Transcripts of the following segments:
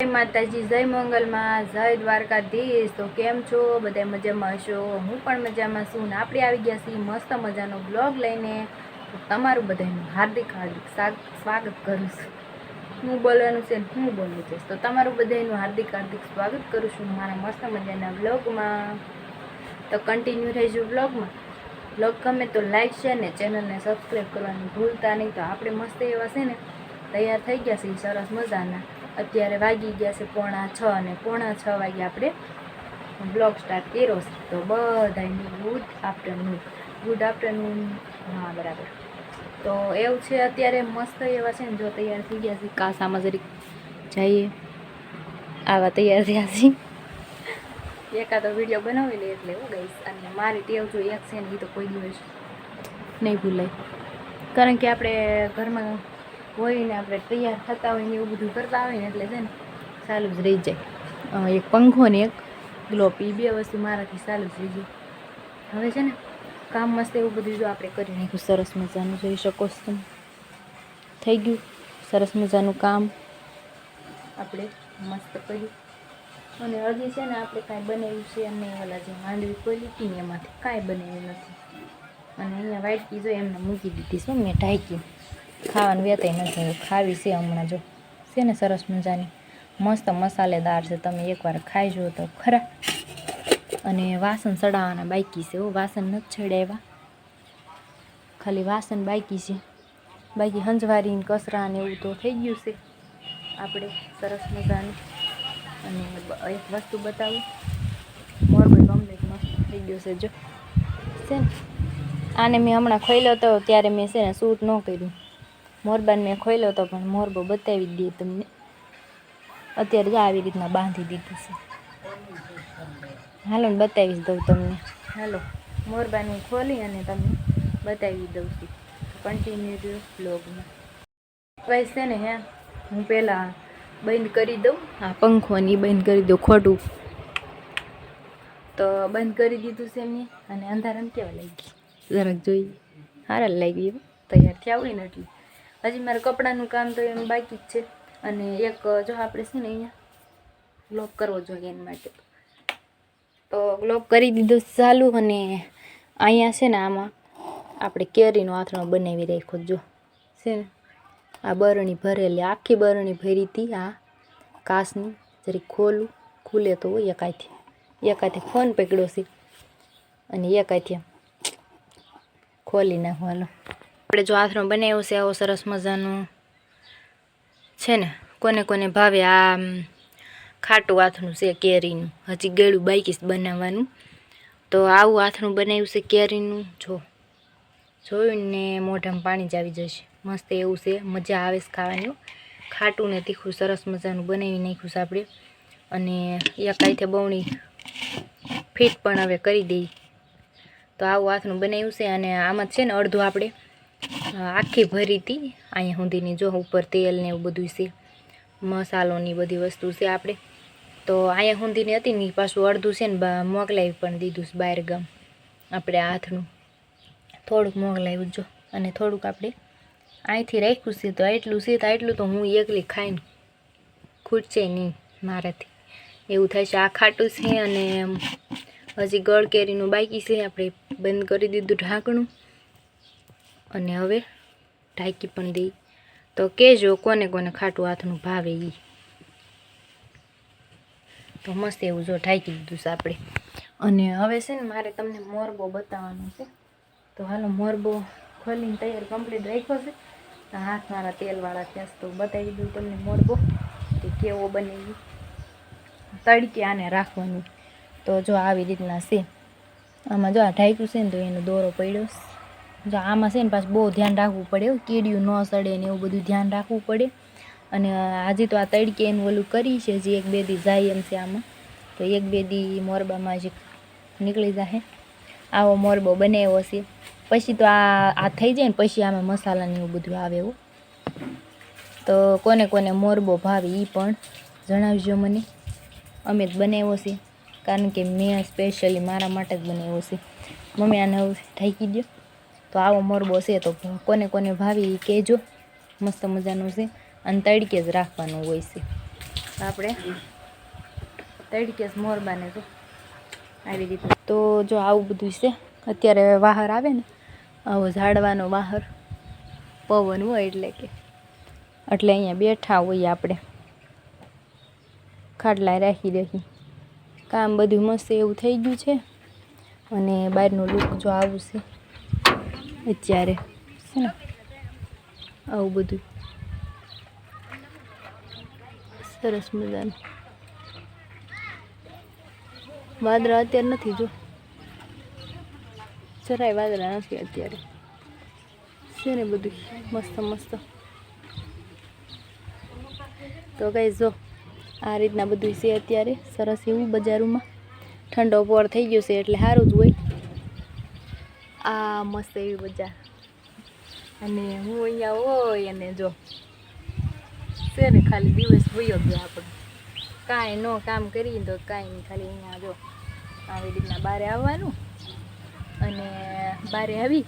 માતાજી, જય મંગલમાં, જય દ્વારકાધીશ। તો કેમ છો બધા? મજામાં હશો? હું પણ મજામાં છું ને આપણે આવી ગયા છીએ મસ્ત મજાનો બ્લોગ લઈને। તમારું બધાનું હાર્દિક સ્વાગત કરું છું। હું બોલવાનું છે હું બોલું છું તો તમારું બધાનું હાર્દિક સ્વાગત કરું છું મારા મસ્ત મજાના બ્લોગમાં। તો કન્ટિન્યુ રહેજો બ્લોગમાં। બ્લોગ ગમે તો લાઈક શેર ને ચેનલને સબસ્ક્રાઈબ કરવાનું ભૂલતા નહીં। તો આપણે મસ્ત એવા છે ને તૈયાર થઈ ગયા છે સરસ મજાના। અત્યારે વાગી ગયા છે 5:45 અને 5:45 વાગે આપણે બ્લોગ સ્ટાર્ટ કર્યો છે। તો બધાની ગુડ આફ્ટરનૂન। હા બરાબર। તો એવું છે અત્યારે મસ્ત એવા છે ને જો તૈયાર થઈ ગયા છે કાસામાં જરીક જઈએ આવા તૈયાર થયા છે। એકાદો વિડીયો બનાવી લે એટલે હું ગઈશ। અને મારી ટેવ જો એક છે ને એ તો કોઈ દિવસ નહીં ભૂલાય, કારણ કે આપણે ઘરમાં હોય ને આપણે તૈયાર થતા હોય ને એવું બધું કરતા હોય ને એટલે છે ને ચાલુ જ રહી જાય। એક પંખો ને એક ગ્લોબ, એ બે વસ્તુ મારાથી ચાલુ જ રહી જાય। હવે છે ને કામ મસ્ત એવું બધું જો આપણે કરી નાખ્યું સરસ મજાનું, જોઈ શકો છો તમે। થઈ ગયું સરસ મજાનું કામ આપણે મસ્ત કર્યું। અને હજી છે ને આપણે કાંઈ બનાવ્યું છે અને ઓલા જે માંડવી ખોલી હતી ને એમાંથી કાંઈ બનાવ્યું નથી। અને અહીંયા વાટકી જો એમને મૂકી દીધી છે મેં ઢાંકી, ખાવાનું વેતાય નથી, ખાવી છે હમણાં જો છે ને સરસ મજાની મસ્ત મસાલેદાર છે, તમે એકવાર ખાઈ જુઓ તો ખરા। અને વાસણ ચડાવવાના બાકી છે, વાસણ નથી ચડાવ્યા, ખાલી વાસણ બાકી છે। બાકી હંજવારીને કચરા ને એવું તો થઈ ગયું છે આપણે સરસ મજાનું। અને એક વસ્તુ બતાવું, મોરબો કમ્પ્લીટ મસ્ત થઈ ગયો છે જો છે ને। આને મેં હમણાં ખોલ્યો હતો ત્યારે મેં છે ને શૂટ ન કર્યું, મોરબાને મેં ખોલ્યો હતો પણ મોરબો બતાવી જ દઈએ તમને। અત્યારે જો આવી રીતના બાંધી દીધું છે, હાલો ને બતાવી દઉં તમને। હાલો મોરબાનું ખોલી અને તમને બતાવી દઉં છું, કન્ટિન્યુ બ્લોગમાં। પછી છે ને હું પહેલાં બંધ કરી દઉં આ પંખોની, બંધ કરી દઉં ખોટું તો બંધ કરી દીધું છે મેં। અને અંધારામાં કેવા લાગી જરાક જોઈએ, સારા લાગી તૈયાર થયા હોય ને એટલે। હજી મારે કપડાનું કામ તો એમ બાકી જ છે। અને એક જો આપણે છે ને અહીંયા ગ્લોબ કરવો જોઈએ એના માટે, તો ગ્લોબ કરી દીધું ચાલુ। અને અહીંયા છે ને આમાં આપણે કેરીનો આથણો બનાવી રાખ્યો જો છે ને, આ બરણી ભરેલી, આખી બરણી ભરી હતી આ કાચની। જરી ખોલું, ખુલે તો હોય એકાથી ફોન પકડ્યો છે અને એકાથી ખોલી નાખવાનો। આપણે જો આથણો બનાવ્યો છે આવો સરસ મજાનો છે ને, કોને કોને ભાવે આ ખાટું આથણું છે કેરીનું, હજી ગળું બાકી છે બનાવવાનું। તો આવું આથણું બનાવ્યું છે કેરીનું, જો જોયું ને મોઢામાં પાણી જ આવી જશે, મસ્ત એવું છે, મજા આવે છે ખાવાની। ખાટું ને તીખું સરસ મજાનું બનાવી નાખ્યું છે આપણે। અને એક આથે બવણી ફીટ પણ હવે કરી દઈ, તો આવું આથણું બનાવ્યું છે। અને આમાં છે ને અડધું આપણે આખી ભરી હતી અહીંયા સુધીની, જો ઉપર તેલ ને એવું બધું છે, મસાલોની બધી વસ્તુ છે આપણે। તો અહીંયા સુધીની હતી ને પાછું અડધું છે ને મોકલાવી પણ દીધું છે બહાર ગામ આપણે આથણું, થોડુંક મોકલાવ્યું જો। અને થોડુંક આપણે અહીંથી રાખ્યું છે, તો એટલું છે તો એટલું તો હું એકલી ખાઈને ખૂટશે નહીં મારાથી, એવું થાય છે। આ ખાટું છે અને હજી ગળ કેરીનું બાકી છે, આપણે બંધ કરી દીધું ઢાંકણું અને હવે ઢાંકી પણ દઈ। તો કહેજો કોને કોને ખાટું આથણું ભાવે એ। તો મસ્ત એવું જો ઢાંકી દીધું છે આપણે। અને હવે છે ને મારે તમને મોરબો બતાવવાનો છે, તો હાલો મોરબો ખોલીને તૈયાર કમ્પ્લીટ રાખ્યો છે। તો હાથ મારા તેલવાળા થયા તો બતાવી દઉં તમને મોરબો કે કેવો બને એ। તડકે આને રાખવાનું, તો જો આવી રીતના છે। આમાં જો આ ઢાંક્યું છે ને તો એનો દોરો પડ્યો, જો આમાં છે ને પાછું બહુ ધ્યાન રાખવું પડે, કીડિયું ન સડે ને એવું બધું ધ્યાન રાખવું પડે। અને આજે તો આ તડકે એનું ઓલું કરી છે, હજી 1-2 દી જાય એમ છે આમાં, તો 1-2 દી મોરબામાં હજી નીકળી જશે। આવો મોરબો બનાવ્યો છે। પછી તો આ થઈ જાય ને પછી આમાં મસાલાને એવું બધું આવે એવું। તો કોને કોને મોરબો ભાવે એ પણ જણાવજો મને। અમે જ બનાવ્યો છે, કારણ કે મેં સ્પેશિયલી મારા માટે જ બનાવ્યો છે। મમ્મી આને હવે ઢાંકી દો। તો આવો મોરબો છે, તો કોને કોને ભાવે એ કહેજો, મસ્ત મજાનું છે। અને તડકે જ રાખવાનું હોય છે। આપણે તડકેસ મોરબાને જો આવી રીતે. તો જો આવું બધું છે અત્યારે. વાહર આવે ને આવો ઝાડવાનો વાહર પવન હોય એટલે અહીંયા બેઠા હોઈએ આપણે, ખાટલા રાખી રહી. કામ બધું મસ્ત એવું થઈ ગયું છે. અને બહારનું લુક જો આવું છે અત્યારે છે ને, આવું બધું સરસ મજાનું. વાદળા અત્યારે નથી, જો જરાય વાદળા નથી અત્યારે, છે ને બધું મસ્ત મસ્ત. તો ગાઈસ જો આ રીતના બધું છે અત્યારે સરસ એવું બજારોમાં. ઠંડો પોર થઈ ગયો છે એટલે સારું જ હોય. આ મસ્ત એવી બજાર, અને હું અહીંયા હોય અને જો છે ને ખાલી દિવસ વયો ગયો આપણે. કાંઈ ન કામ કરીએ તો કાંઈ નહીં, ખાલી અહીંયા જો આવી રીતના બહાર આવવાનું અને બહાર આવી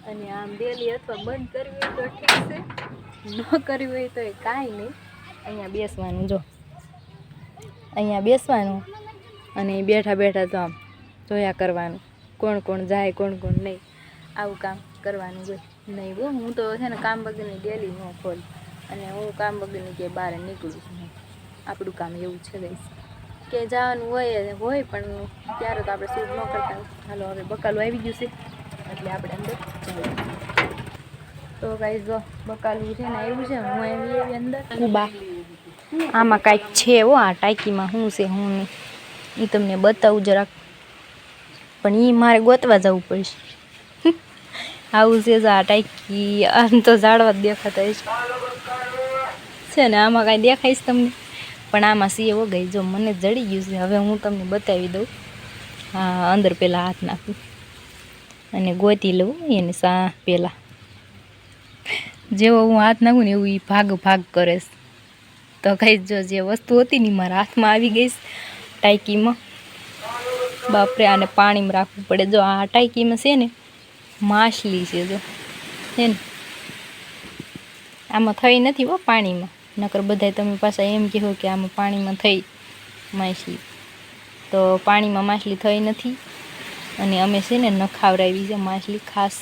અને આમ ડેલી અથવા બંધ કરવી હોય તો ઠીક છે, ન કરવી હોય તો એ કાંઈ નહીં. અહીંયા બેસવાનું, જો અહીંયા બેસવાનું અને બેઠા બેઠા તો આમ જોયા કરવાનું કોણ કોણ જાય કોણ કોણ નહીં. આવું કામ કરવાનું હોય નહીં. હું તો છે ને કામ વગરની ડેલી ન ખોલ, અને હું કામ વગરની કે બહાર નીકળું છું નહીં. આપણું કામ એવું છે ગાઈસ કે જવાનું હોય પણ ત્યારે તો આપણે શૂટ ન કરતા હોય. હાલો હવે બકાલું આવી ગયું છે એટલે આપણે અંદર જઈએ. તો ગાઈસ જો બકાલું છે ને આવ્યું છે. હું એવી અંદર બા આમાં કાંઈક છે હો, આ ટાંકીમાં શું છે શું નહીં એ તમને બતાવું જરાક, પણ એ મારે ગોતવા જવું પડશે. આવું છે જો આ ટાંકી. આમ તો ઝાડવા જ દેખાતા છે ને, આમાં કાંઈ દેખાઈશ તમને, પણ આમાં સી એવો ગઈ જો મને જડી ગયું છે. હવે હું તમને બતાવી દઉં. હા, અંદર પહેલાં હાથ નાખું અને ગોતી લઉં એને સા પહેલાં. જેવો હું હાથ નાખું ને એવું એ ભાગ ભાગ કરે છે. તો કઈ જો જે વસ્તુ હતી ને મારા હાથમાં આવી ગઈ ટાંકીમાં. બાપરે, આને પાણીમાં રાખવું પડે. જો આ ટાંકીમાં છે ને માછલી છે, જો છે ને આમાં થઈ નથી હો પાણીમાં, નકર બધાય તમે પાછા એમ કહો કે આમાં પાણીમાં થઈ માછલી. તો પાણીમાં માછલી થઈ નથી, અને અમે છે ને નખાવરાવી છે માછલી ખાસ.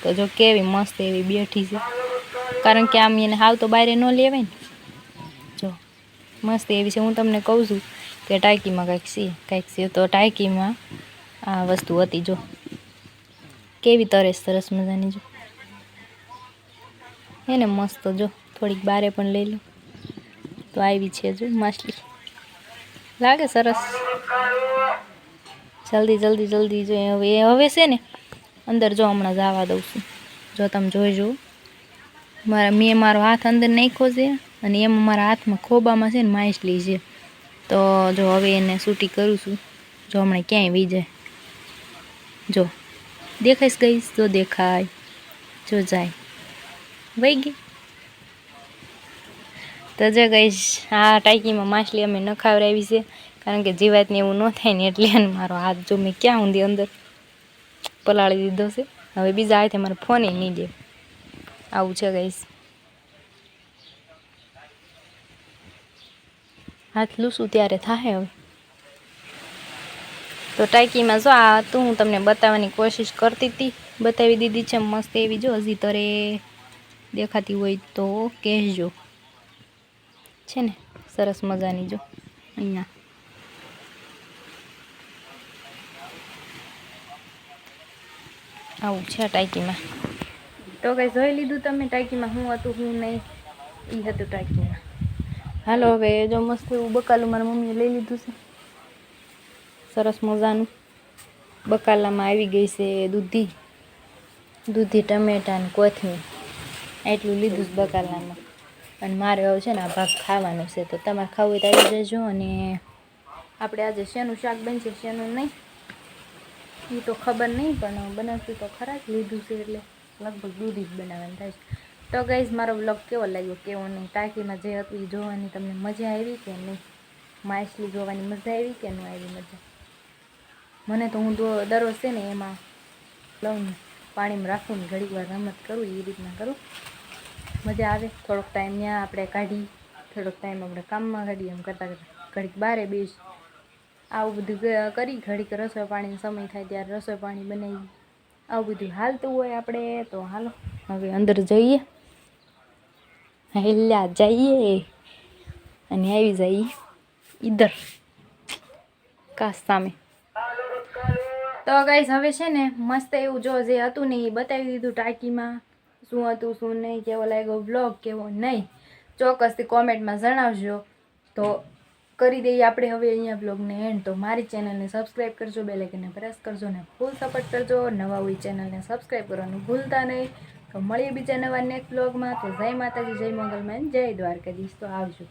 તો જો કેવી મસ્ત એવી બેઠી છે, કારણ કે આમ એને હાવ તો બહાર ન લેવાય ને. જો મસ્ત એવી છે. હું તમને કહું છું કે ટાંકીમાં કાંઈક છે. તો ટાંકીમાં આ વસ્તુ હતી, જો કેવી તરે સરસ મજાની. જો એને મસ્ત, જો થોડીક બારે પણ લઈ લો તો આવી છે જો માછલી. લાગે સરસ. જલ્દી જલ્દી જલ્દી જો હવે છે ને અંદર જો હમણાં જવા દઉં છું. જો તમે જોઈ જુઓ, મેં મારો હાથ અંદર નાખ્યો છે અને એમાં મારા હાથમાં ખોબામાં છે ને માછલી છે. તો જો હવે એને સૂટી કરું છું. જો હમણાં ક્યાંય વી જાય. જો દેખાઈશ ગઈશ, જો દેખાય, જો જાય વહી ગઈ. તો જો ગઈશ આ ટાંકીમાં માછલી અમે નખાવરાવી છે, કારણ કે જીવાતને એવું ન થાય ને એટલે મારો હાથ જો મેં ક્યાં ઊંધી અંદર પલાળી દીધો છે. હવે બીજા હાથે મારે ફોને નહીં દે. આવું છે ગઈશ. હાથ લૂસું ત્યારે થાય હવે. તો ટાંકીમાં જો આ હતું, હું તમને બતાવવાની કોશિશ કરતી હતી, બતાવી દીધી છે મસ્ત એવી. જો હજી તરે દેખાતી હોય તો કહેજો, છે ને સરસ મજાની. જો અહીંયા આવું છે ટાંકીમાં. તો કંઈ જોઈ લીધું તમે ટાંકીમાં શું હતું શું નહીં, એ હતું ટાંકીમાં. હાલો હવે જો મસ્ત એવું બકાલું મારા મમ્મીએ લઈ લીધું છે સરસ મજાનું. બકાલામાં આવી ગઈ છે દૂધી ટમેટા ને કોથમીર, એટલું લીધું છે બકાલામાં. અને મારે હવે છે ને આ ભાગ ખાવાનો છે. તો તમારે ખાવું હોય તો આવી જજો. અને આપણે આજે શેનું શાક બનશે શેનું નહીં એ તો ખબર નહીં, પણ બનાવશું તો ખરા જ. લીધું છે એટલે લગભગ દૂધી જ બનાવવાનું થાય છે. તો ગાઈઝ મારો વ્લોગ કેવો લાગ્યો કેવો નહીં. ટાંકીમાં જે હતું એ જોવાની તમને મજા આવી કે નહીં, માછલી જોવાની મજા આવી કે ન આવી મજા. મને તો હું દરરોજ છે ને એમાં લઉં પાણીમાં રાખું ને ઘડીક વાર રમત કરું, એ રીતના કરું, મજા આવે. થોડોક ટાઈમ ત્યાં આપણે કાઢી થોડોક ટાઈમ આપણે કામમાં કાઢીએ એમ કરતાં કરતાં ઘડીક બારે બેસ આવું બધું કરી ઘડીક રસોઈ પાણીનો સમય થાય ત્યારે રસોઈ પાણી બનાવી આવું બધું હાલતું હોય આપણે. તો હાલો હવે અંદર જઈએ, હેલા જઈએ અને આવી જઈએ ઈધર કાશ સામે. તો ગાઈસ હવે છે ને મસ્ત એવું જો જે હતું ને એ બતાવી દીધું ટાંકીમાં શું હતું શું નહીં, કેવો લાગ્યો બ્લોગ કેવો નહીં ચોક્કસથી કોમેન્ટમાં જણાવજો. તો કરી દઈએ આપણે હવે અહીંયા બ્લોગને એન્ડ. તો મારી ચેનલને સબસ્ક્રાઈબ કરજો, બેલ આઇકનને પ્રેસ કરજો ને ફૂલ સપોર્ટ કરજો. નવા હોય ચેનલને સબસ્ક્રાઈબ કરવાનું ભૂલતા નહીં. તો મળીએ બીજા નવા નેક્સ્ટ બ્લોગમાં. તો જય માતાજી, જય મંગલમાં, જય દ્વારકાધીશ. તો આવજો.